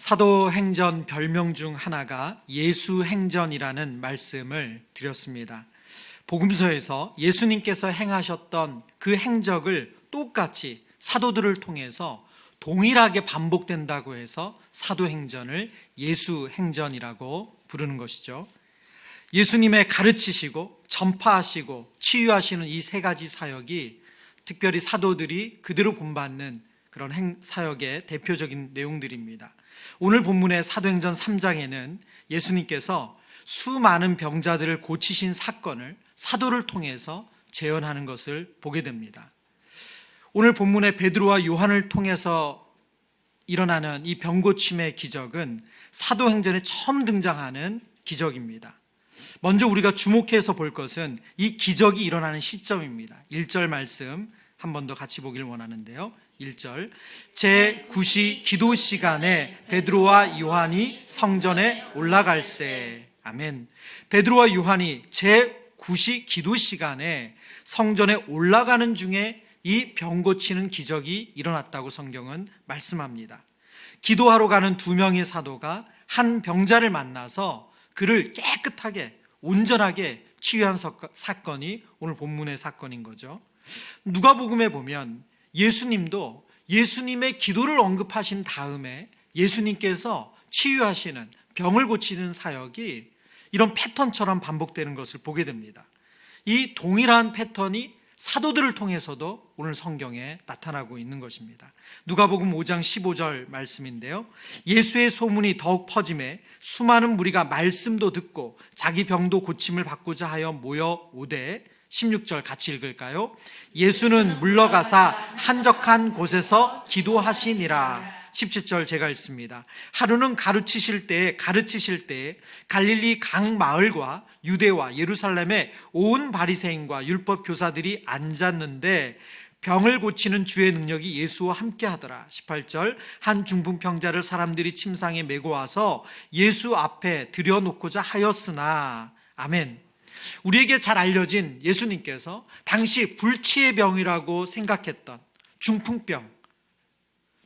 사도행전 별명 중 하나가 예수행전이라는 말씀을 드렸습니다. 복음서에서 예수님께서 행하셨던 그 행적을 똑같이 사도들을 통해서 동일하게 반복된다고 해서 사도행전을 예수행전이라고 부르는 것이죠. 예수님의 가르치시고 전파하시고 치유하시는 이 세 가지 사역이 특별히 사도들이 그대로 본받는 그런 사역의 대표적인 내용들입니다. 오늘 본문의 사도행전 3장에는 예수님께서 수많은 병자들을 고치신 사건을 사도를 통해서 재현하는 것을 보게 됩니다. 오늘 본문의 베드로와 요한을 통해서 일어나는 이 병고침의 기적은 사도행전에 처음 등장하는 기적입니다. 먼저 우리가 주목해서 볼 것은 이 기적이 일어나는 시점입니다. 1절 말씀 한 번 더 같이 보길 원하는데요. 1절, 제9시 기도 시간에 베드로와 요한이 성전에 올라갈세. 아멘. 베드로와 요한이 제9시 기도 시간에 성전에 올라가는 중에 이 병 고치는 기적이 일어났다고 성경은 말씀합니다. 기도하러 가는 두 명의 사도가 한 병자를 만나서 그를 깨끗하게 온전하게 치유한 사건이 오늘 본문의 사건인 거죠. 누가복음에 보면 예수님도 예수님의 기도를 언급하신 다음에 예수님께서 치유하시는 병을 고치는 사역이 이런 패턴처럼 반복되는 것을 보게 됩니다. 이 동일한 패턴이 사도들을 통해서도 오늘 성경에 나타나고 있는 것입니다. 누가복음 5장 15절 말씀인데요. 예수의 소문이 더욱 퍼짐에 수많은 무리가 말씀도 듣고 자기 병도 고침을 받고자 하여 모여오되 16절 같이 읽을까요? 예수는 물러가사 한적한 곳에서 기도하시니라. 17절 제가 읽습니다. 하루는 가르치실 때에 갈릴리 각 마을과 유대와 예루살렘의 온 바리새인과 율법 교사들이 앉았는데 병을 고치는 주의 능력이 예수와 함께 하더라. 18절, 한 중풍병자를 사람들이 침상에 메고 와서 예수 앞에 들여놓고자 하였으나. 아멘. 우리에게 잘 알려진 예수님께서 당시 불치의 병이라고 생각했던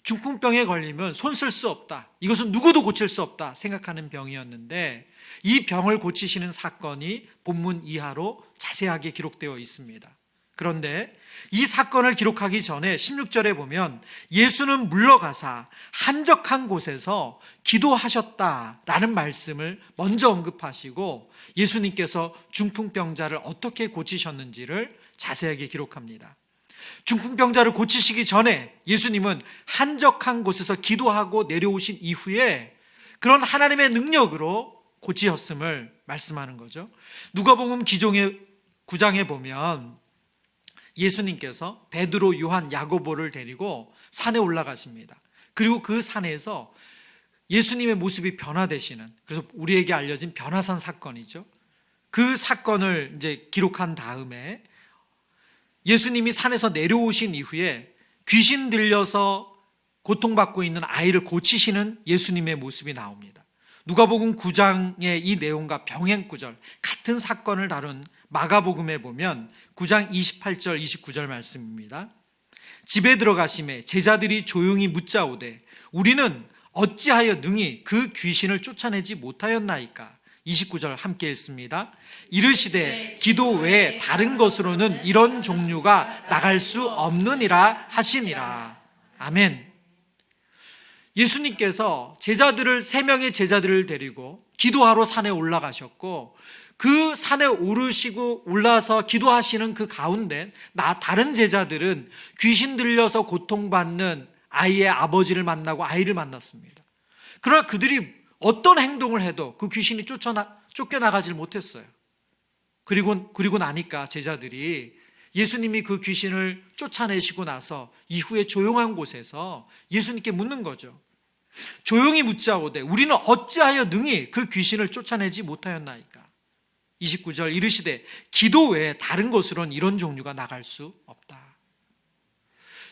중풍병에 걸리면 손 쓸 수 없다, 이것은 누구도 고칠 수 없다 생각하는 병이었는데 이 병을 고치시는 사건이 본문 이하로 자세하게 기록되어 있습니다. 그런데 이 사건을 기록하기 전에 16절에 보면 예수는 물러가사 한적한 곳에서 기도하셨다라는 말씀을 먼저 언급하시고 예수님께서 중풍병자를 어떻게 고치셨는지를 자세하게 기록합니다. 중풍병자를 고치시기 전에 예수님은 한적한 곳에서 기도하고 내려오신 이후에 그런 하나님의 능력으로 고치셨음을 말씀하는 거죠. 누가복음 기종의 9장에 보면 예수님께서 베드로, 요한, 야고보를 데리고 산에 올라가십니다. 그리고 그 산에서 예수님의 모습이 변화되시는, 그래서 우리에게 알려진 변화산 사건이죠. 그 사건을 이제 기록한 다음에 예수님이 산에서 내려오신 이후에 귀신 들려서 고통받고 있는 아이를 고치시는 예수님의 모습이 나옵니다. 누가복음 9장의 이 내용과 병행 구절, 같은 사건을 다룬 마가복음에 보면 9장 28절 29절 말씀입니다. 집에 들어가심에 제자들이 조용히 묻자오되 우리는 어찌하여 능히 그 귀신을 쫓아내지 못하였나이까. 29절 함께 읽습니다. 이르시되 기도 외에 다른 것으로는 이런 종류가 나갈 수 없느니라 하시니라. 아멘. 예수님께서 세 명의 제자들을 데리고 기도하러 산에 올라가셨고 그 산에 올라서 기도하시는 그 가운데 다른 제자들은 귀신 들려서 고통받는 아이의 아버지를 만나고 아이를 만났습니다. 그러나 그들이 어떤 행동을 해도 그 귀신이 쫓겨나가질 못했어요. 그리고 나니까 제자들이 예수님이 그 귀신을 쫓아내시고 나서 이후에 조용한 곳에서 예수님께 묻는 거죠. 조용히 묻자오되 우리는 어찌하여 능히 그 귀신을 쫓아내지 못하였나이까. 29절 이르시되 기도 외에 다른 것으로는 이런 종류가 나갈 수 없다.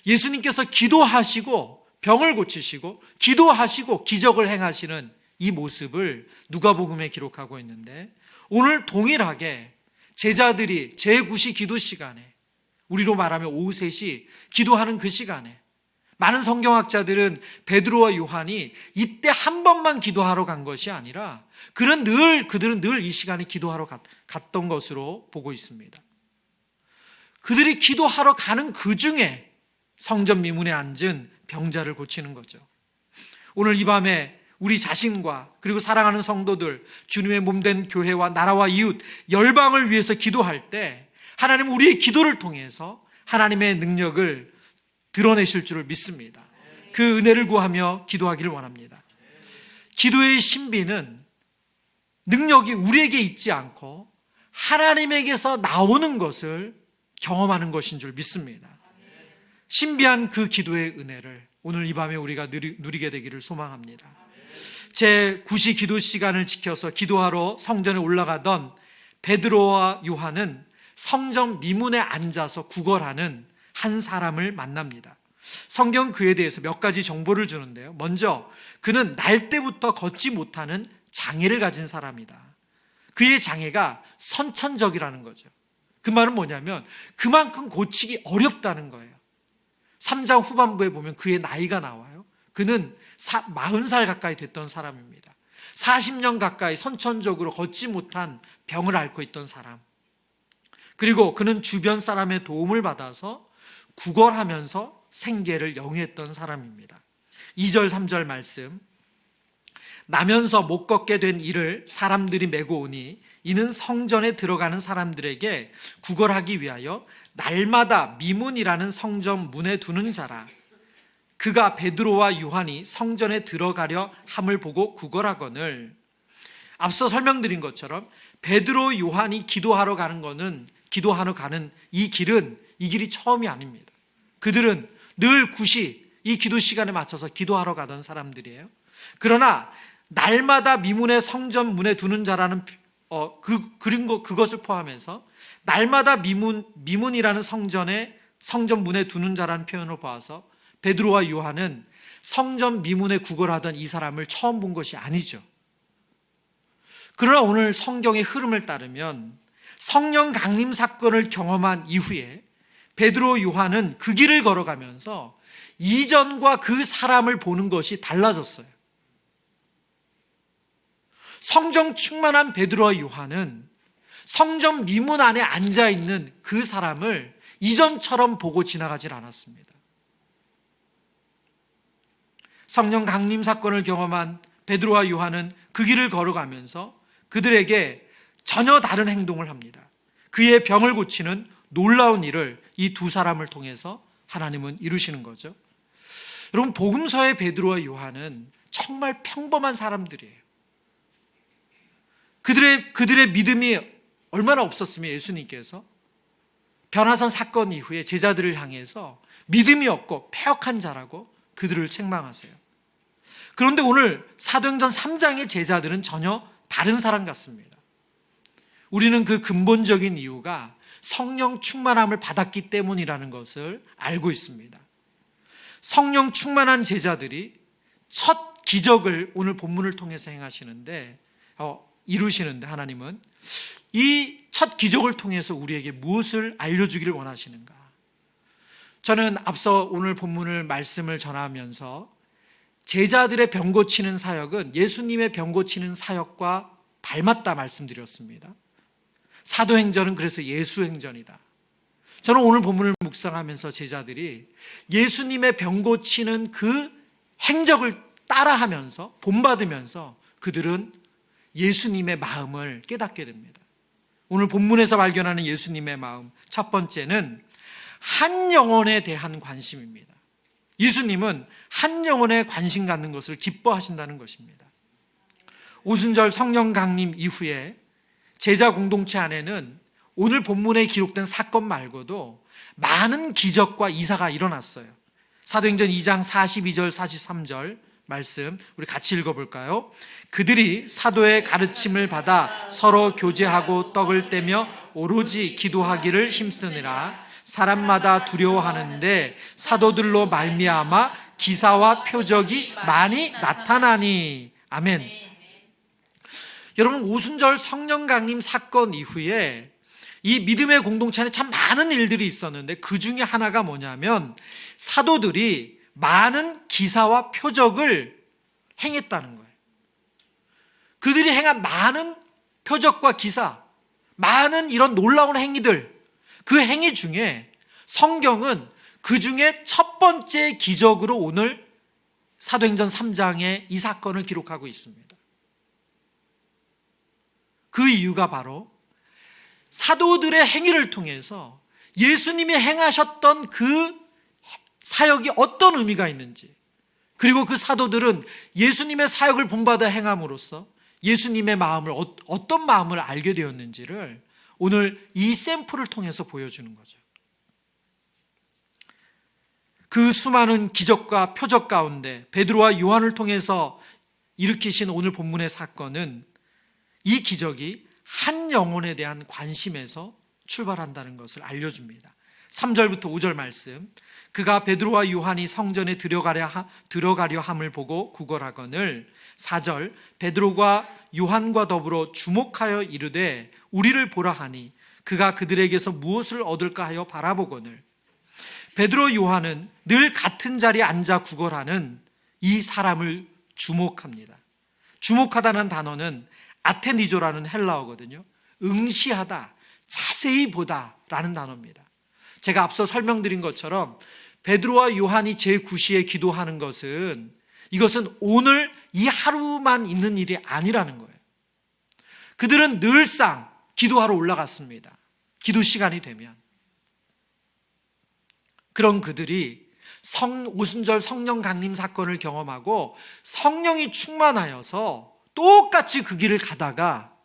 예수님께서 기도하시고 병을 고치시고 기도하시고 기적을 행하시는 이 모습을 누가복음에 기록하고 있는데 오늘 동일하게 제자들이 제9시 기도 시간에, 우리로 말하면 오후 3시 기도하는 그 시간에 많은 성경학자들은 베드로와 요한이 이때 한 번만 기도하러 간 것이 아니라 그들은 늘 이 시간에 기도하러 갔던 것으로 보고 있습니다. 그들이 기도하러 가는 그 중에 성전 미문에 앉은 병자를 고치는 거죠. 오늘 이 밤에 우리 자신과 그리고 사랑하는 성도들, 주님의 몸된 교회와 나라와 이웃, 열방을 위해서 기도할 때 하나님은 우리의 기도를 통해서 하나님의 능력을 드러내실 줄을 믿습니다. 그 은혜를 구하며 기도하기를 원합니다. 기도의 신비는 능력이 우리에게 있지 않고 하나님에게서 나오는 것을 경험하는 것인 줄 믿습니다. 신비한 그 기도의 은혜를 오늘 이 밤에 우리가 누리게 되기를 소망합니다. 제 9시 기도 시간을 지켜서 기도하러 성전에 올라가던 베드로와 요한은 성전 미문에 앉아서 구걸하는 한 사람을 만납니다. 성경 그에 대해서 몇 가지 정보를 주는데요. 먼저 그는 날 때부터 걷지 못하는 장애를 가진 사람이다. 그의 장애가 선천적이라는 거죠. 그 말은 뭐냐면 그만큼 고치기 어렵다는 거예요. 3장 후반부에 보면 그의 나이가 나와요. 그는 40살 가까이 됐던 사람입니다. 40년 가까이 선천적으로 걷지 못한 병을 앓고 있던 사람. 그리고 그는 주변 사람의 도움을 받아서 구걸하면서 생계를 영위했던 사람입니다. 2절 3절 말씀, 나면서 못 걷게 된 이를 사람들이 메고 오니 이는 성전에 들어가는 사람들에게 구걸하기 위하여 날마다 미문이라는 성전 문에 두는 자라. 그가 베드로와 요한이 성전에 들어가려 함을 보고 구걸하거늘. 앞서 설명드린 것처럼 베드로 요한이 기도하러 가는 이 길이 처음이 아닙니다. 그들은 늘 9시 이 기도 시간에 맞춰서 기도하러 가던 사람들이에요. 그러나 날마다 미문의 성전 문에 두는 자라는 그것을 포함해서 날마다 미문이라는 성전 문에 두는 자라는 표현을 보아서 베드로와 요한은 성전 미문에 구걸하던 이 사람을 처음 본 것이 아니죠. 그러나 오늘 성경의 흐름을 따르면 성령 강림 사건을 경험한 이후에 베드로 요한은 그 길을 걸어가면서 이전과 그 사람을 보는 것이 달라졌어요. 성령 충만한 베드로와 요한은 성전 미문 안에 앉아있는 그 사람을 이전처럼 보고 지나가질 않았습니다. 성령 강림 사건을 경험한 베드로와 요한은 그 길을 걸어가면서 그들에게 전혀 다른 행동을 합니다. 그의 병을 고치는 놀라운 일을 이 두 사람을 통해서 하나님은 이루시는 거죠. 여러분, 복음서의 베드로와 요한은 정말 평범한 사람들이에요. 그들의 믿음이 얼마나 없었으면 예수님께서 변화산 사건 이후에 제자들을 향해서 믿음이 없고 패역한 자라고 그들을 책망하세요. 그런데 오늘 사도행전 3장의 제자들은 전혀 다른 사람 같습니다. 우리는 그 근본적인 이유가 성령 충만함을 받았기 때문이라는 것을 알고 있습니다. 성령 충만한 제자들이 첫 기적을 오늘 본문을 통해서 이루시는데 하나님은 이 첫 기적을 통해서 우리에게 무엇을 알려주기를 원하시는가? 저는 앞서 오늘 본문을 말씀을 전하면서 제자들의 병 고치는 사역은 예수님의 병 고치는 사역과 닮았다 말씀드렸습니다. 사도행전은 그래서 예수행전이다. 저는 오늘 본문을 묵상하면서 제자들이 예수님의 병 고치는 그 행적을 따라하면서 본받으면서 그들은 예수님의 마음을 깨닫게 됩니다. 오늘 본문에서 발견하는 예수님의 마음, 첫 번째는 한 영혼에 대한 관심입니다. 예수님은 한 영혼에 관심 갖는 것을 기뻐하신다는 것입니다. 오순절 성령 강림 이후에 제자 공동체 안에는 오늘 본문에 기록된 사건 말고도 많은 기적과 이사가 일어났어요. 사도행전 2장 42절 43절 말씀 우리 같이 읽어볼까요? 그들이 사도의 가르침을 받아 서로 교제하고 떡을 떼며 오로지 기도하기를 힘쓰느라 사람마다 두려워하는데 사도들로 말미암아 기사와 표적이 많이 나타나니. 아멘. 여러분, 오순절 성령 강림 사건 이후에 이 믿음의 공동체 안에 참 많은 일들이 있었는데 그 중에 하나가 뭐냐면 사도들이 많은 기사와 표적을 행했다는 거예요. 그들이 행한 많은 표적과 기사, 많은 이런 놀라운 행위들, 그 행위 중에 성경은 그 중에 첫 번째 기적으로 오늘 사도행전 3장에 이 사건을 기록하고 있습니다. 그 이유가 바로 사도들의 행위를 통해서 예수님이 행하셨던 그 사역이 어떤 의미가 있는지, 그리고 그 사도들은 예수님의 사역을 본받아 행함으로써 예수님의 마음을 어떤 마음을 알게 되었는지를 오늘 이 샘플을 통해서 보여주는 거죠. 그 수많은 기적과 표적 가운데 베드로와 요한을 통해서 일으키신 오늘 본문의 사건은 이 기적이 한 영혼에 대한 관심에서 출발한다는 것을 알려줍니다. 3절부터 5절 말씀, 그가 베드로와 요한이 성전에 들어가려 함을 보고 구걸하거늘 4절, 베드로가 요한과 더불어 주목하여 이르되 우리를 보라 하니 그가 그들에게서 무엇을 얻을까 하여 바라보거늘 베드로 요한은 늘 같은 자리에 앉아 구걸하는 이 사람을 주목합니다. 주목하다는 단어는 아테니조라는 헬라어거든요. 응시하다, 자세히 보다라는 단어입니다. 제가 앞서 설명드린 것처럼 베드로와 요한이 제9시에 기도하는 것은 이것은 오늘 이 하루만 있는 일이 아니라는 거예요. 그들은 늘상 기도하러 올라갔습니다. 기도 시간이 되면. 그런 그들이 오순절 성령 강림 사건을 경험하고 성령이 충만하여서 똑같이 그 길을 가다가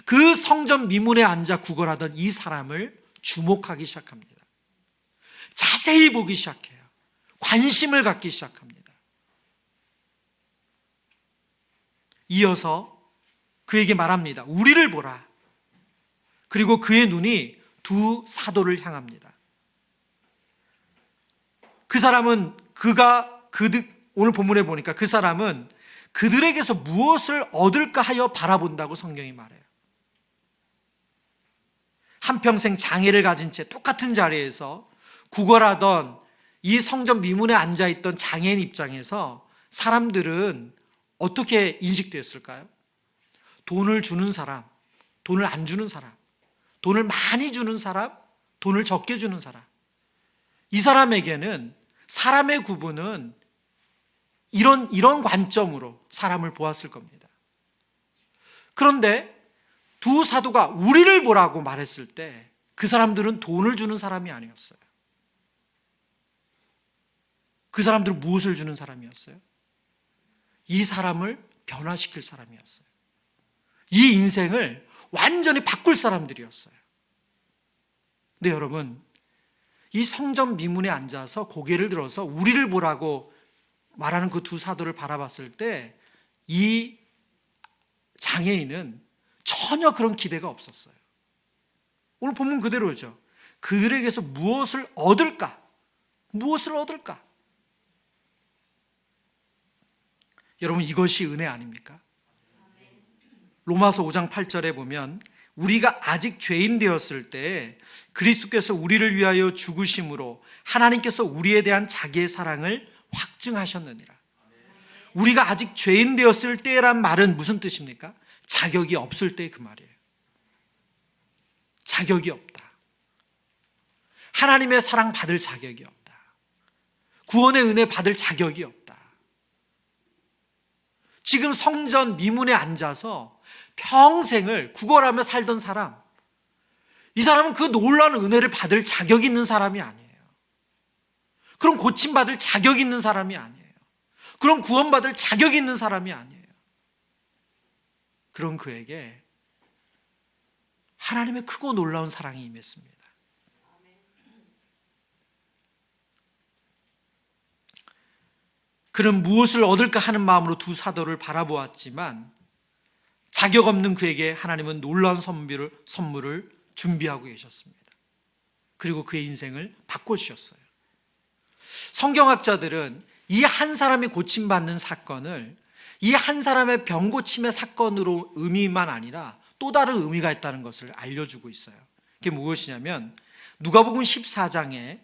그 성전 미문에 앉아 구걸하던 이 사람을 주목하기 시작합니다. 자세히 보기 시작해요. 관심을 갖기 시작합니다. 이어서 그에게 말합니다. 우리를 보라. 그리고 그의 눈이 두 사도를 향합니다. 그 사람은 오늘 본문에 보니까 그 사람은 그들에게서 무엇을 얻을까 하여 바라본다고 성경이 말해요. 한평생 장애를 가진 채 똑같은 자리에서 구걸하던 이 성전 미문에 앉아있던 장애인 입장에서 사람들은 어떻게 인식되었을까요? 돈을 주는 사람, 돈을 안 주는 사람, 돈을 많이 주는 사람, 돈을 적게 주는 사람. 이 사람에게는 사람의 구분은 이런 관점으로 사람을 보았을 겁니다. 그런데 두 사도가 우리를 보라고 말했을 때 그 사람들은 돈을 주는 사람이 아니었어요. 그 사람들은 무엇을 주는 사람이었어요? 이 사람을 변화시킬 사람이었어요. 이 인생을 완전히 바꿀 사람들이었어요. 근데 여러분, 이 성전 미문에 앉아서 고개를 들어서 우리를 보라고 말하는 그 두 사도를 바라봤을 때 이 장애인은 전혀 그런 기대가 없었어요. 오늘 본문 그대로죠. 그들에게서 무엇을 얻을까? 무엇을 얻을까? 여러분, 이것이 은혜 아닙니까? 로마서 5장 8절에 보면 우리가 아직 죄인 되었을 때 그리스도께서 우리를 위하여 죽으심으로 하나님께서 우리에 대한 자기의 사랑을 확증하셨느니라. 우리가 아직 죄인 되었을 때란 말은 무슨 뜻입니까? 자격이 없을 때 그 말이에요. 자격이 없다. 하나님의 사랑 받을 자격이 없다. 구원의 은혜 받을 자격이 없다. 지금 성전 미문에 앉아서 평생을 구걸하며 살던 사람, 이 사람은 그 놀라운 은혜를 받을 자격이 있는 사람이 아니에요. 그럼 고침받을 자격이 있는 사람이 아니에요. 그럼 구원받을 자격이 있는 사람이 아니에요. 그런 그에게 하나님의 크고 놀라운 사랑이 임했습니다. 그는 무엇을 얻을까 하는 마음으로 두 사도를 바라보았지만 자격 없는 그에게 하나님은 놀라운 선물을 준비하고 계셨습니다. 그리고 그의 인생을 바꿔주셨어요. 성경학자들은 이 한 사람이 고침받는 사건을 이 한 사람의 병고침의 사건으로 의미만 아니라 또 다른 의미가 있다는 것을 알려주고 있어요. 그게 무엇이냐면 누가복음 14장에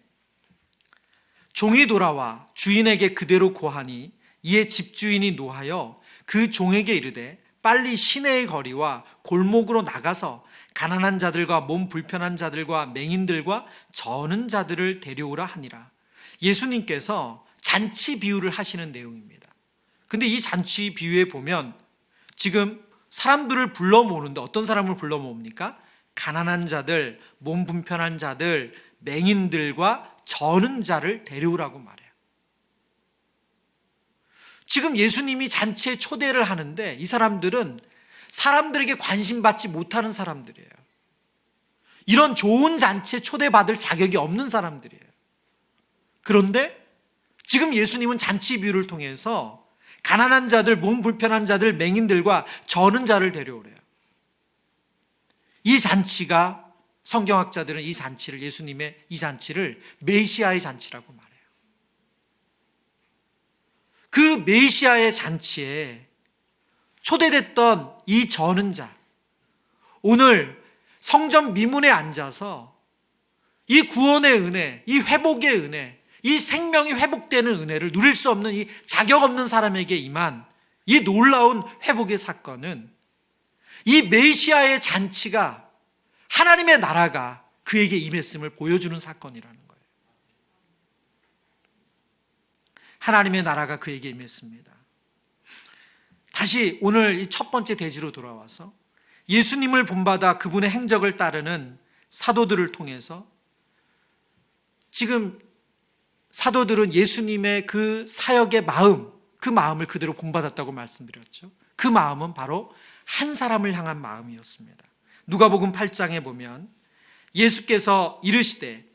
종이 돌아와 주인에게 그대로 고하니 이에 집주인이 노하여 그 종에게 이르되 빨리 시내의 거리와 골목으로 나가서 가난한 자들과 몸 불편한 자들과 맹인들과 저는 자들을 데려오라 하니라. 예수님께서 잔치 비유를 하시는 내용입니다. 근데 이 잔치 비유에 보면 지금 사람들을 불러 모으는데 어떤 사람을 불러 모읍니까? 가난한 자들, 몸 불편한 자들, 맹인들과 저는 자를 데려오라고 말해요. 지금 예수님이 잔치에 초대를 하는데 이 사람들은 사람들에게 관심받지 못하는 사람들이에요. 이런 좋은 잔치에 초대받을 자격이 없는 사람들이에요. 그런데 지금 예수님은 잔치 비유를 통해서 가난한 자들, 몸 불편한 자들, 맹인들과 저는 자를 데려오래요. 이 잔치가 성경학자들은 이 잔치를, 예수님의 이 잔치를 메시아의 잔치라고 말해요. 그 메시아의 잔치에 초대됐던 이 저는 자, 오늘 성전 미문에 앉아서 이 구원의 은혜, 이 회복의 은혜, 이 생명이 회복되는 은혜를 누릴 수 없는 이 자격 없는 사람에게 임한 이 놀라운 회복의 사건은 이 메시아의 잔치가, 하나님의 나라가 그에게 임했음을 보여주는 사건이라는 거예요. 하나님의 나라가 그에게 임했습니다. 다시 오늘 이 첫 번째 대지로 돌아와서 예수님을 본받아 그분의 행적을 따르는 사도들을 통해서 지금 사도들은 예수님의 그 사역의 마음, 그 마음을 그대로 본받았다고 말씀드렸죠. 그 마음은 바로 한 사람을 향한 마음이었습니다. 누가복음 8장에 보면 예수께서 이르시되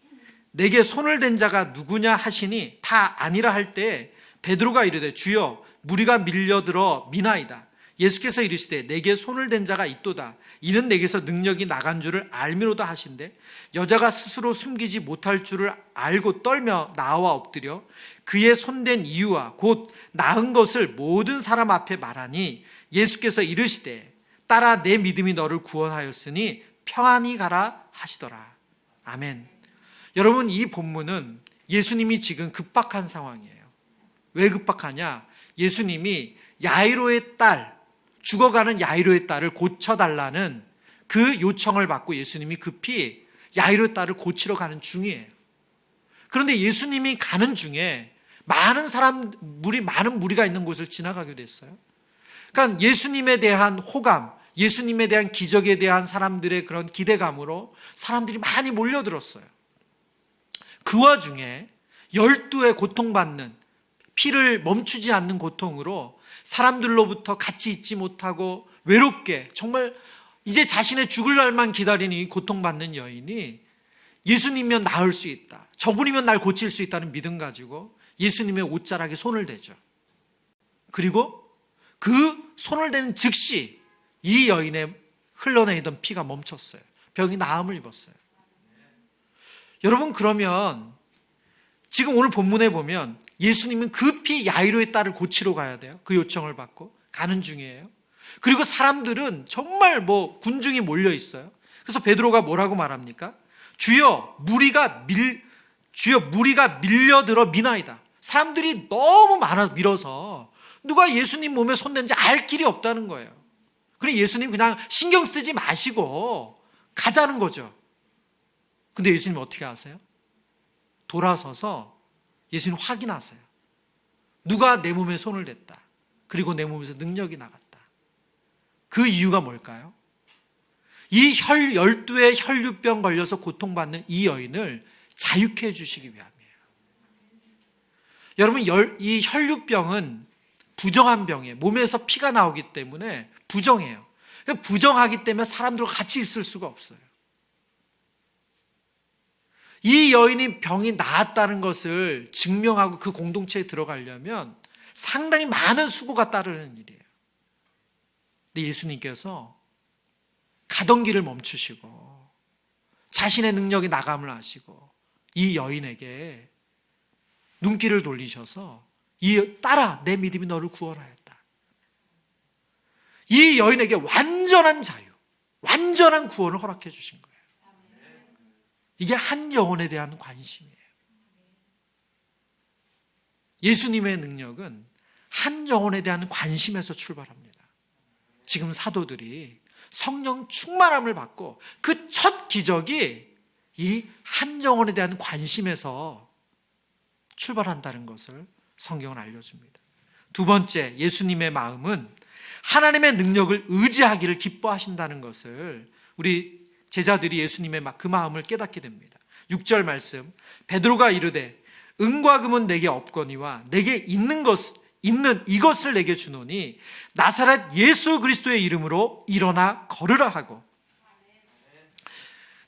내게 손을 댄 자가 누구냐 하시니 다 아니라 할 때에 베드로가 이르되 주여 무리가 밀려들어 미나이다. 예수께서 이르시되 내게 손을 댄 자가 있도다. 이는 내게서 능력이 나간 줄을 알미로다 하신대 여자가 스스로 숨기지 못할 줄을 알고 떨며 나와 엎드려 그의 손댄 이유와 곧 나은 것을 모든 사람 앞에 말하니 예수께서 이르시되 따라 내 믿음이 너를 구원하였으니 평안히 가라 하시더라. 아멘. 여러분, 이 본문은 예수님이 지금 급박한 상황이에요. 왜 급박하냐? 예수님이 야이로의 딸, 죽어가는 야이로의 딸을 고쳐달라는 그 요청을 받고 예수님이 급히 야이로의 딸을 고치러 가는 중이에요. 그런데 예수님이 가는 중에 많은 무리가 있는 곳을 지나가게 됐어요. 그러니까 예수님에 대한 호감, 예수님에 대한 기적에 대한 사람들의 그런 기대감으로 사람들이 많이 몰려들었어요. 그 와중에 12의 고통받는, 피를 멈추지 않는 고통으로 사람들로부터 같이 있지 못하고 외롭게 정말 이제 자신의 죽을 날만 기다리는 이 고통받는 여인이 예수님이면 나을 수 있다, 저분이면 날 고칠 수 있다는 믿음 가지고 예수님의 옷자락에 손을 대죠. 그리고 그 손을 대는 즉시 이 여인의 흘러내리던 피가 멈췄어요. 병이 나음을 입었어요. 여러분, 그러면 지금 오늘 본문에 보면 예수님은 급히 야이로의 딸을 고치러 가야 돼요. 그 요청을 받고 가는 중이에요. 그리고 사람들은 정말 군중이 몰려 있어요. 그래서 베드로가 뭐라고 말합니까? 주여 무리가 밀려들어 미나이다. 사람들이 너무 많아 밀어서 누가 예수님 몸에 손댄지 알 길이 없다는 거예요. 그래 예수님 그냥 신경 쓰지 마시고 가자는 거죠. 근데 예수님 어떻게 하세요? 돌아서서 예수님 확인하세요. 누가 내 몸에 손을 댔다. 그리고 내 몸에서 능력이 나갔다. 그 이유가 뭘까요? 이 12의 혈류병 걸려서 고통받는 이 여인을 자유케 해주시기 위함이에요. 여러분, 이 혈류병은 부정한 병이에요. 몸에서 피가 나오기 때문에 부정해요. 부정하기 때문에 사람들과 같이 있을 수가 없어요. 이 여인이 병이 나았다는 것을 증명하고 그 공동체에 들어가려면 상당히 많은 수고가 따르는 일이에요. 근데 예수님께서 가던 길을 멈추시고 자신의 능력이 나감을 하시고 이 여인에게 눈길을 돌리셔서 따라 내 믿음이 너를 구원하였다. 이 여인에게 완전한 자유, 완전한 구원을 허락해 주신 거예요. 이게 한 영혼에 대한 관심이에요. 예수님의 능력은 한 영혼에 대한 관심에서 출발합니다. 지금 사도들이 성령 충만함을 받고 그 첫 기적이 이 한 영혼에 대한 관심에서 출발한다는 것을 성경은 알려줍니다. 두 번째, 예수님의 마음은 하나님의 능력을 의지하기를 기뻐하신다는 것을 우리 제자들이 예수님의 그 마음을 깨닫게 됩니다. 6절 말씀, 베드로가 이르되 은과 금은 내게 없거니와 내게 있는 이것을 내게 주노니 나사렛 예수 그리스도의 이름으로 일어나 걸으라 하고,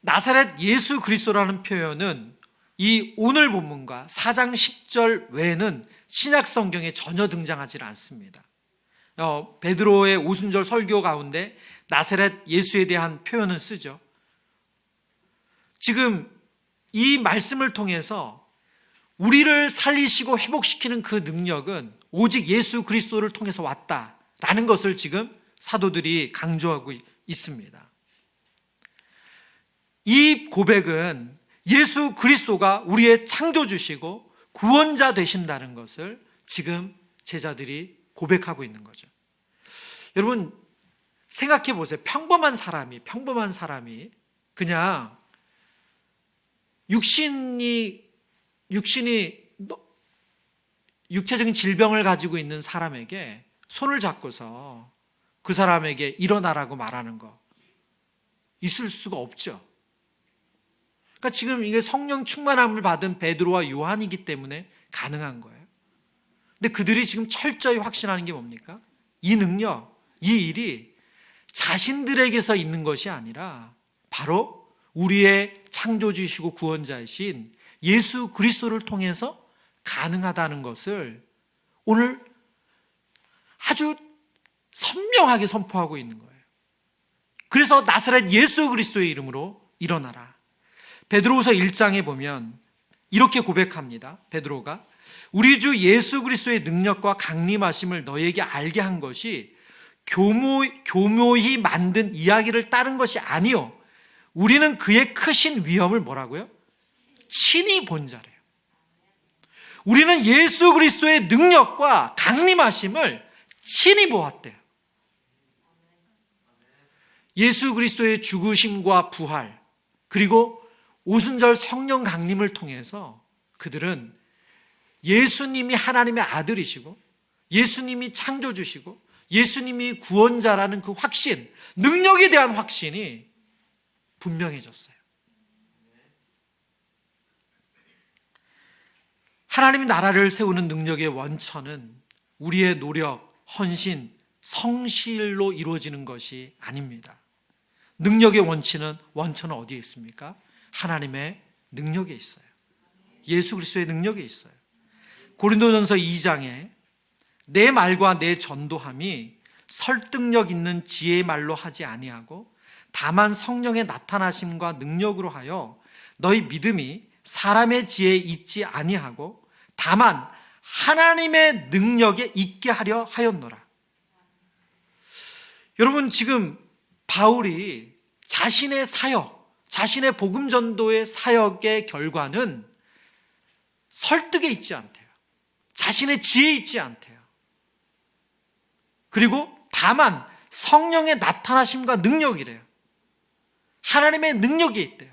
나사렛 예수 그리스도라는 표현은 이 오늘 본문과 4장 10절 외에는 신약 성경에 전혀 등장하지 않습니다. 베드로의 오순절 설교 가운데 나사렛 예수에 대한 표현은 쓰죠. 지금 이 말씀을 통해서 우리를 살리시고 회복시키는 그 능력은 오직 예수 그리스도를 통해서 왔다라는 것을 지금 사도들이 강조하고 있습니다. 이 고백은 예수 그리스도가 우리의 창조주시고 구원자 되신다는 것을 지금 제자들이 고백하고 있는 거죠. 여러분 생각해 보세요. 평범한 사람이 그냥 육체적인 질병을 가지고 있는 사람에게 손을 잡고서 그 사람에게 일어나라고 말하는 거 있을 수가 없죠. 그러니까 지금 이게 성령 충만함을 받은 베드로와 요한이기 때문에 가능한 거예요. 근데 그들이 지금 철저히 확신하는 게 뭡니까? 이 능력, 이 일이 자신들에게서 있는 것이 아니라 바로 우리의 창조주이시고 구원자이신 예수 그리스도를 통해서 가능하다는 것을 오늘 아주 선명하게 선포하고 있는 거예요. 그래서 나사렛 예수 그리스도의 이름으로 일어나라. 베드로후서 1장에 보면 이렇게 고백합니다. 베드로가 우리 주 예수 그리스도의 능력과 강림하심을 너에게 알게 한 것이 교묘히 만든 이야기를 따른 것이 아니요 우리는 그의 크신 위엄을 뭐라고요? 친히 본 자래요. 우리는 예수 그리스도의 능력과 강림하심을 친히 보았대요. 예수 그리스도의 죽으심과 부활, 그리고 오순절 성령 강림을 통해서 그들은 예수님이 하나님의 아들이시고 예수님이 창조주시고 예수님이 구원자라는 그 확신, 능력에 대한 확신이 분명해졌어요. 하나님의 나라를 세우는 능력의 원천은 우리의 노력, 헌신, 성실로 이루어지는 것이 아닙니다. 능력의 원천은 어디에 있습니까? 하나님의 능력에 있어요. 예수 그리스도의 능력에 있어요. 고린도전서 2장에 내 말과 내 전도함이 설득력 있는 지혜의 말로 하지 아니하고 다만 성령의 나타나심과 능력으로 하여 너희 믿음이 사람의 지혜에 있지 아니하고 다만 하나님의 능력에 있게 하려 하였노라. 여러분 지금 바울이 자신의 사역, 자신의 복음 전도의 사역의 결과는 설득에 있지 않대요. 자신의 지혜에 있지 않대요. 그리고 다만 성령의 나타나심과 능력이래요. 하나님의 능력이 있대요.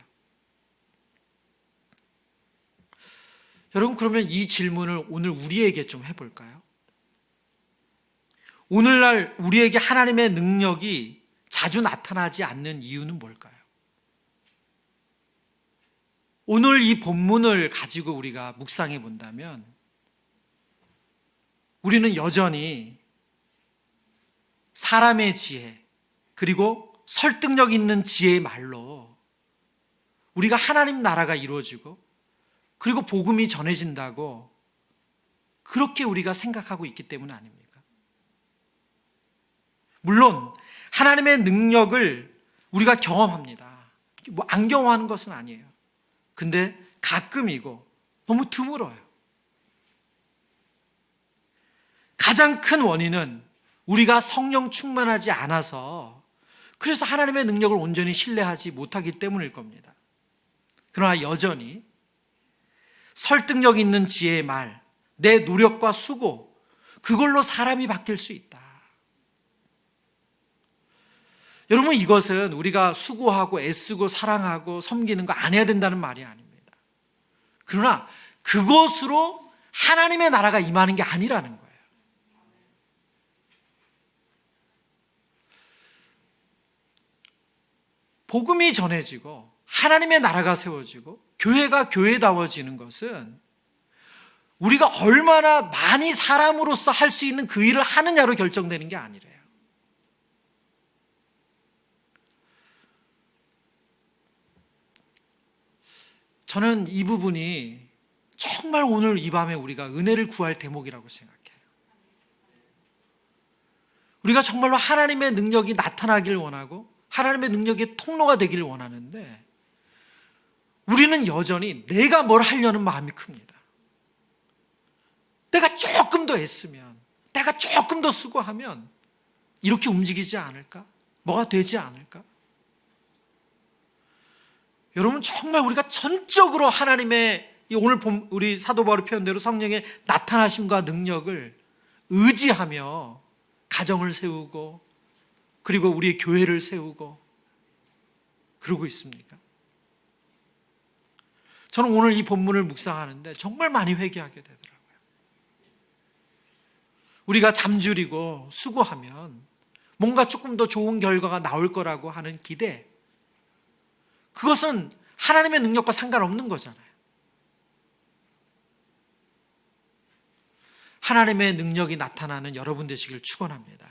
여러분 그러면 이 질문을 오늘 우리에게 좀 해볼까요? 오늘날 우리에게 하나님의 능력이 자주 나타나지 않는 이유는 뭘까요? 오늘 이 본문을 가지고 우리가 묵상해 본다면 우리는 여전히 사람의 지혜 그리고 설득력 있는 지혜의 말로 우리가 하나님 나라가 이루어지고 그리고 복음이 전해진다고 그렇게 우리가 생각하고 있기 때문 아닙니까? 물론 하나님의 능력을 우리가 경험합니다. 뭐 안 경험하는 것은 아니에요. 근데 가끔이고 너무 드물어요. 가장 큰 원인은 우리가 성령 충만하지 않아서 그래서 하나님의 능력을 온전히 신뢰하지 못하기 때문일 겁니다. 그러나 여전히 설득력 있는 지혜의 말, 내 노력과 수고, 그걸로 사람이 바뀔 수 있다. 여러분, 이것은 우리가 수고하고 애쓰고 사랑하고 섬기는 거 안 해야 된다는 말이 아닙니다. 그러나 그것으로 하나님의 나라가 임하는 게 아니라는 거예요. 복음이 전해지고 하나님의 나라가 세워지고 교회가 교회다워지는 것은 우리가 얼마나 많이 사람으로서 할 수 있는 그 일을 하느냐로 결정되는 게 아니래요. 저는 이 부분이 정말 오늘 이 밤에 우리가 은혜를 구할 대목이라고 생각해요. 우리가 정말로 하나님의 능력이 나타나길 원하고 하나님의 능력의 통로가 되기를 원하는데 우리는 여전히 내가 뭘 하려는 마음이 큽니다. 내가 조금 더 애쓰면, 내가 조금 더 수고하면 이렇게 움직이지 않을까? 뭐가 되지 않을까? 여러분, 정말 우리가 전적으로 하나님의 오늘 우리 사도 바울의 표현대로 성령의 나타나심과 능력을 의지하며 가정을 세우고 그리고 우리의 교회를 세우고 그러고 있습니까? 저는 오늘 이 본문을 묵상하는데 정말 많이 회개하게 되더라고요. 우리가 잠줄이고 수고하면 뭔가 조금 더 좋은 결과가 나올 거라고 하는 기대, 그것은 하나님의 능력과 상관없는 거잖아요. 하나님의 능력이 나타나는 여러분 되시길 축원합니다.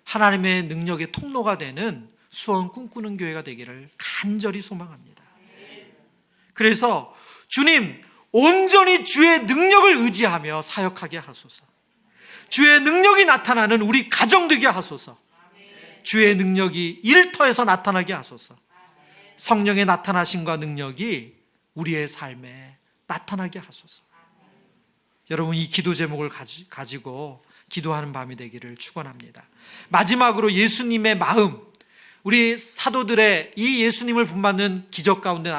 하나님의 능력의 통로가 되는 수원 꿈꾸는 교회가 되기를 간절히 소망합니다. 그래서 주님, 온전히 주의 능력을 의지하며 사역하게 하소서. 주의 능력이 나타나는 우리 가정 되게 하소서. 주의 능력이 일터에서 나타나게 하소서. 성령의 나타나심과 능력이 우리의 삶에 나타나게 하소서. 여러분, 이 기도 제목을 가지고 기도하는 밤이 되기를 축원합니다. 마지막으로 예수님의 마음, 우리 사도들의 이 예수님을 본받는 기적 가운데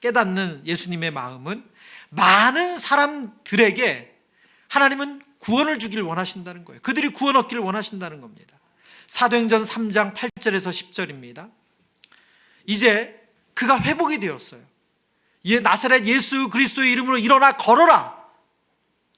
깨닫는 예수님의 마음은 많은 사람들에게 하나님은 구원을 주기를 원하신다는 거예요. 그들이 구원 얻기를 원하신다는 겁니다. 사도행전 3장 8절에서 10절입니다. 이제 그가 회복이 되었어요. 나사렛 예수 그리스도의 이름으로 일어나 걸어라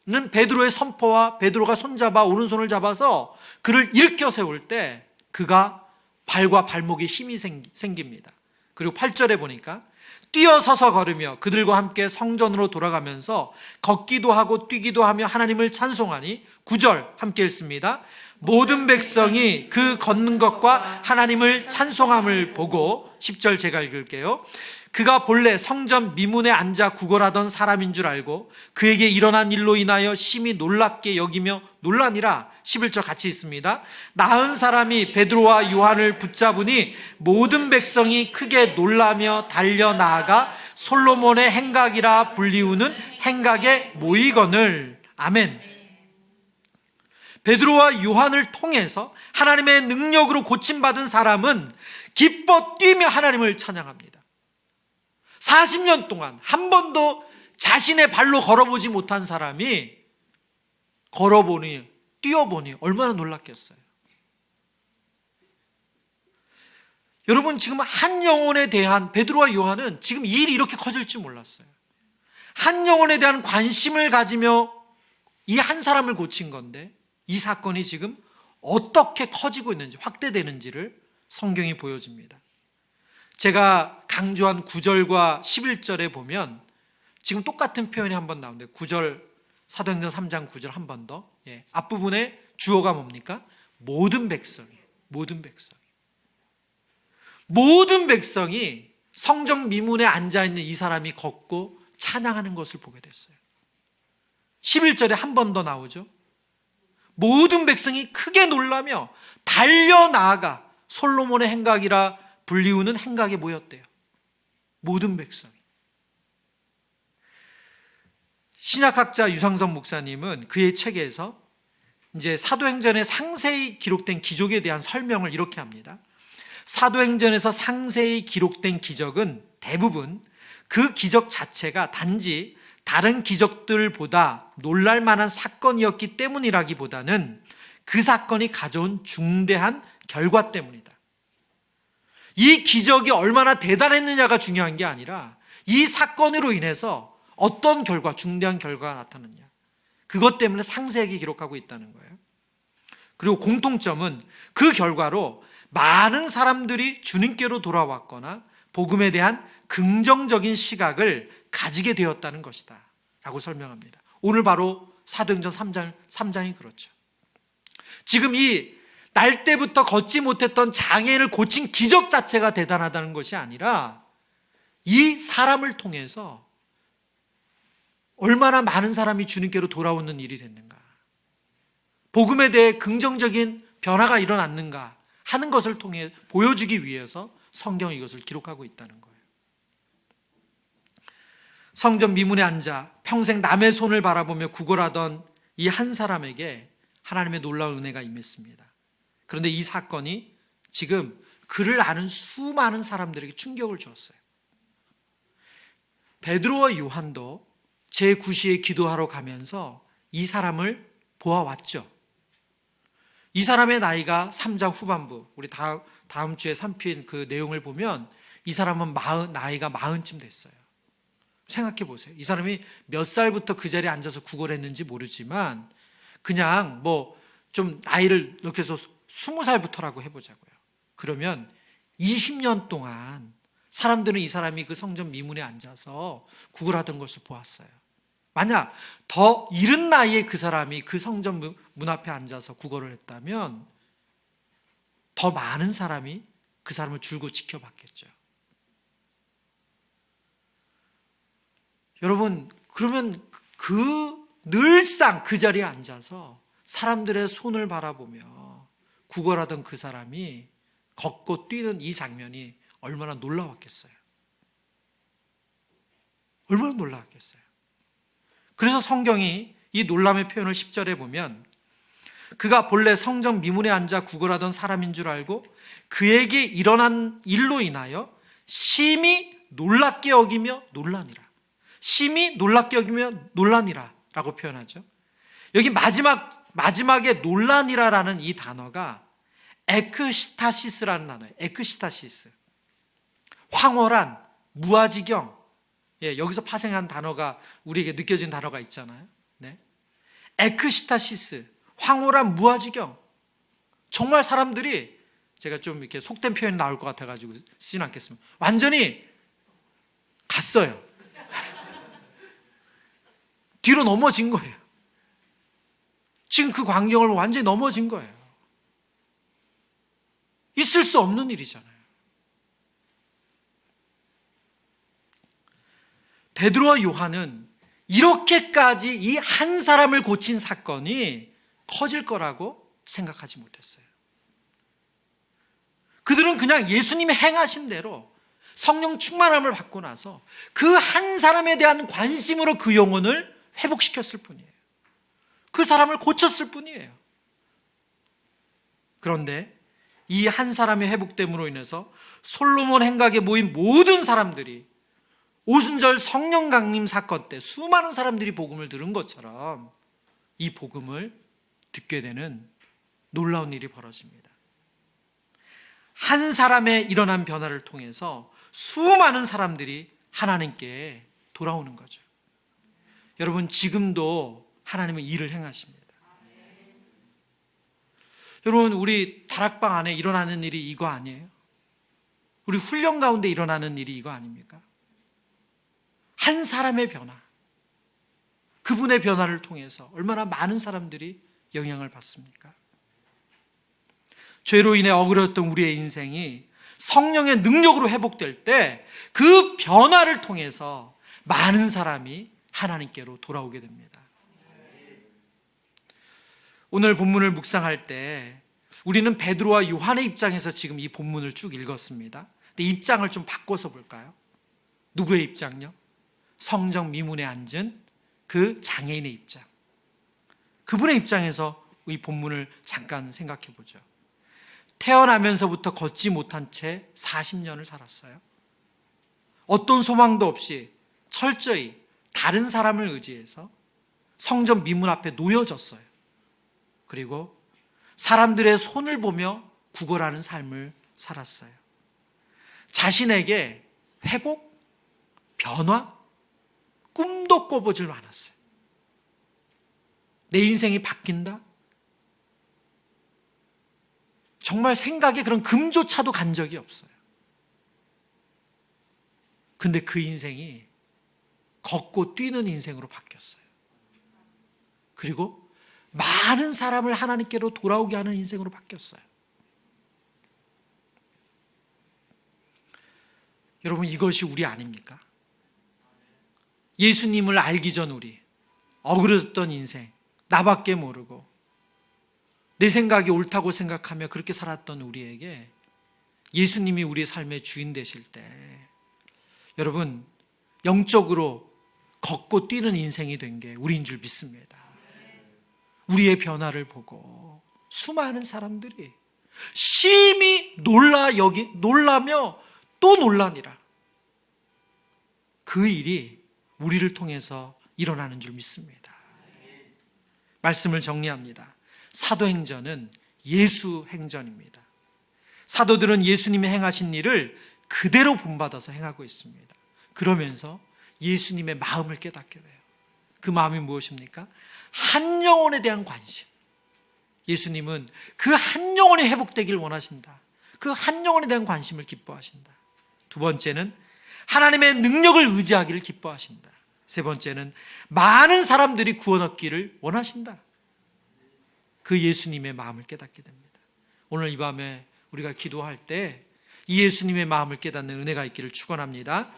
는 베드로의 선포와 베드로가 손잡아 오른손을 잡아서 그를 일으켜 세울 때 그가 발과 발목에 힘이 생깁니다. 그리고 8절에 보니까 뛰어서서 걸으며 그들과 함께 성전으로 돌아가면서 걷기도 하고 뛰기도 하며 하나님을 찬송하니 9절 함께 읽습니다. 모든 백성이 그 걷는 것과 하나님을 찬송함을 보고 10절 제가 읽을게요. 그가 본래 성전 미문에 앉아 구걸하던 사람인 줄 알고 그에게 일어난 일로 인하여 심히 놀랍게 여기며 놀라니라. 11절 같이 있습니다. 나은 사람이 베드로와 요한을 붙잡으니 모든 백성이 크게 놀라며 달려나아가 솔로몬의 행각이라 불리우는 행각에 모이거늘. 아멘. 베드로와 요한을 통해서 하나님의 능력으로 고침받은 사람은 기뻐 뛰며 하나님을 찬양합니다. 40년 동안 한 번도 자신의 발로 걸어보지 못한 사람이 걸어보니, 뛰어보니 얼마나 놀랐겠어요. 여러분, 지금 한 영혼에 대한 베드로와 요한은 지금 이 일이 이렇게 커질 줄 몰랐어요. 한 영혼에 대한 관심을 가지며 이 한 사람을 고친 건데 이 사건이 지금 어떻게 커지고 있는지, 확대되는지를 성경이 보여줍니다. 제가 강조한 9절과 11절에 보면 지금 똑같은 표현이 한 번 나오는데 9절, 사도행전 3장 9절 한 번 더. 앞부분에 주어가 뭡니까? 모든 백성이, 모든 백성이. 모든 백성이 성전 미문에 앉아있는 이 사람이 걷고 찬양하는 것을 보게 됐어요. 11절에 한 번 더 나오죠. 모든 백성이 크게 놀라며 달려나아가 솔로몬의 행각이라 불리우는 행각에 모였대요. 모든 백성이. 신약학자 유상선 목사님은 그의 책에서 이제 사도행전에 상세히 기록된 기적에 대한 설명을 이렇게 합니다. 사도행전에서 상세히 기록된 기적은 대부분 그 기적 자체가 단지 다른 기적들보다 놀랄 만한 사건이었기 때문이라기보다는 그 사건이 가져온 중대한 결과 때문이다. 이 기적이 얼마나 대단했느냐가 중요한 게 아니라 이 사건으로 인해서 어떤 결과, 중대한 결과가 나타났냐, 그것 때문에 상세하게 기록하고 있다는 거예요. 그리고 공통점은 그 결과로 많은 사람들이 주님께로 돌아왔거나 복음에 대한 긍정적인 시각을 가지게 되었다는 것이다 라고 설명합니다. 오늘 바로 사도행전 3장이 그렇죠. 지금 이 날 때부터 걷지 못했던 장애인을 고친 기적 자체가 대단하다는 것이 아니라 이 사람을 통해서 얼마나 많은 사람이 주님께로 돌아오는 일이 됐는가, 복음에 대해 긍정적인 변화가 일어났는가 하는 것을 통해 보여주기 위해서 성경이 이것을 기록하고 있다는 거예요. 성전 미문에 앉아 평생 남의 손을 바라보며 구걸하던 이 한 사람에게 하나님의 놀라운 은혜가 임했습니다. 그런데 이 사건이 지금 그를 아는 수많은 사람들에게 충격을 주었어요. 베드로와 요한도 제9시에 기도하러 가면서 이 사람을 보아왔죠. 이 사람의 나이가 3장 후반부, 우리 다음 주에 3편 그 내용을 보면 이 사람은 나이가 40쯤 됐어요. 생각해 보세요. 이 사람이 몇 살부터 그 자리에 앉아서 구걸했는지 모르지만 그냥 좀 나이를 이렇게 해서 20살부터라고 해보자고요. 그러면 20년 동안 사람들은 이 사람이 그 성전 미문에 앉아서 구걸하던 것을 보았어요. 만약 더 이른 나이에 그 사람이 그 성전 문 앞에 앉아서 구걸을 했다면 더 많은 사람이 그 사람을 줄곧 지켜봤겠죠. 여러분, 그러면 늘상 그 자리에 앉아서 사람들의 손을 바라보며 구걸하던 그 사람이 걷고 뛰는 이 장면이 얼마나 놀라웠겠어요. 얼마나 놀라웠겠어요. 그래서 성경이 이 놀람의 표현을 10절에 보면 그가 본래 성전 미문에 앉아 구걸하던 사람인 줄 알고 그에게 일어난 일로 인하여 심히 놀랍게 여기며 놀라니라. 심히 놀랍게 여기며 놀라니라 라고 표현하죠. 여기 마지막에 놀라니라라는 이 단어가 에크시타시스라는 단어예요. 에크시타시스. 황홀한, 무아지경. 여기서 파생한 단어가 우리에게 느껴진 단어가 있잖아요. 네. 에크시타시스. 황홀한, 무아지경. 정말 사람들이, 제가 좀 이렇게 속된 표현이 나올 것 같아가지고 쓰진 않겠습니다. 완전히 갔어요. 뒤로 넘어진 거예요. 지금 그 광경을 완전히 넘어진 거예요. 있을 수 없는 일이잖아요. 베드로와 요한은 이렇게까지 이 한 사람을 고친 사건이 커질 거라고 생각하지 못했어요. 그들은 그냥 예수님이 행하신 대로 성령 충만함을 받고 나서 그 한 사람에 대한 관심으로 그 영혼을 회복시켰을 뿐이에요. 그 사람을 고쳤을 뿐이에요. 그런데 이 한 사람의 회복됨으로 인해서 솔로몬 행각에 모인 모든 사람들이 오순절 성령 강림 사건 때 수많은 사람들이 복음을 들은 것처럼 이 복음을 듣게 되는 놀라운 일이 벌어집니다. 한 사람의 일어난 변화를 통해서 수많은 사람들이 하나님께 돌아오는 거죠. 여러분, 지금도 하나님은 일을 행하십니다. 여러분, 우리 다락방 안에 일어나는 일이 이거 아니에요? 우리 훈련 가운데 일어나는 일이 이거 아닙니까? 한 사람의 변화, 그분의 변화를 통해서 얼마나 많은 사람들이 영향을 받습니까? 죄로 인해 억울했던 우리의 인생이 성령의 능력으로 회복될 때 그 변화를 통해서 많은 사람이 하나님께로 돌아오게 됩니다. 오늘 본문을 묵상할 때 우리는 베드로와 요한의 입장에서 지금 이 본문을 쭉 읽었습니다. 근데 입장을 좀 바꿔서 볼까요? 누구의 입장요? 성전 미문에 앉은 그 장애인의 입장. 그분의 입장에서 이 본문을 잠깐 생각해 보죠. 태어나면서부터 걷지 못한 채 40년을 살았어요. 어떤 소망도 없이 철저히 다른 사람을 의지해서 성전 미문 앞에 놓여졌어요. 그리고 사람들의 손을 보며 구걸하는 삶을 살았어요. 자신에게 회복, 변화, 꿈도 꿔보질 않았어요. 내 인생이 바뀐다? 정말 생각에 그런 금조차도 간 적이 없어요. 근데 그 인생이 걷고 뛰는 인생으로 바뀌었어요. 그리고 많은 사람을 하나님께로 돌아오게 하는 인생으로 바뀌었어요. 여러분, 이것이 우리 아닙니까? 예수님을 알기 전 우리, 어그러졌던 인생, 나밖에 모르고 내 생각이 옳다고 생각하며 그렇게 살았던 우리에게 예수님이 우리의 삶의 주인 되실 때, 여러분, 영적으로 걷고 뛰는 인생이 된 게 우리인 줄 믿습니다. 우리의 변화를 보고 수많은 사람들이 심히 놀라며 또 놀라니라. 그 일이 우리를 통해서 일어나는 줄 믿습니다. 말씀을 정리합니다. 사도행전은 예수 행전입니다. 사도들은 예수님이 행하신 일을 그대로 본받아서 행하고 있습니다. 그러면서 예수님의 마음을 깨닫게 돼요. 그 마음이 무엇입니까? 한 영혼에 대한 관심. 예수님은 그 한 영혼이 회복되길 원하신다. 그 한 영혼에 대한 관심을 기뻐하신다. 두 번째는 하나님의 능력을 의지하기를 기뻐하신다. 세 번째는 많은 사람들이 구원 얻기를 원하신다. 그 예수님의 마음을 깨닫게 됩니다. 오늘 이 밤에 우리가 기도할 때 이 예수님의 마음을 깨닫는 은혜가 있기를 축원합니다.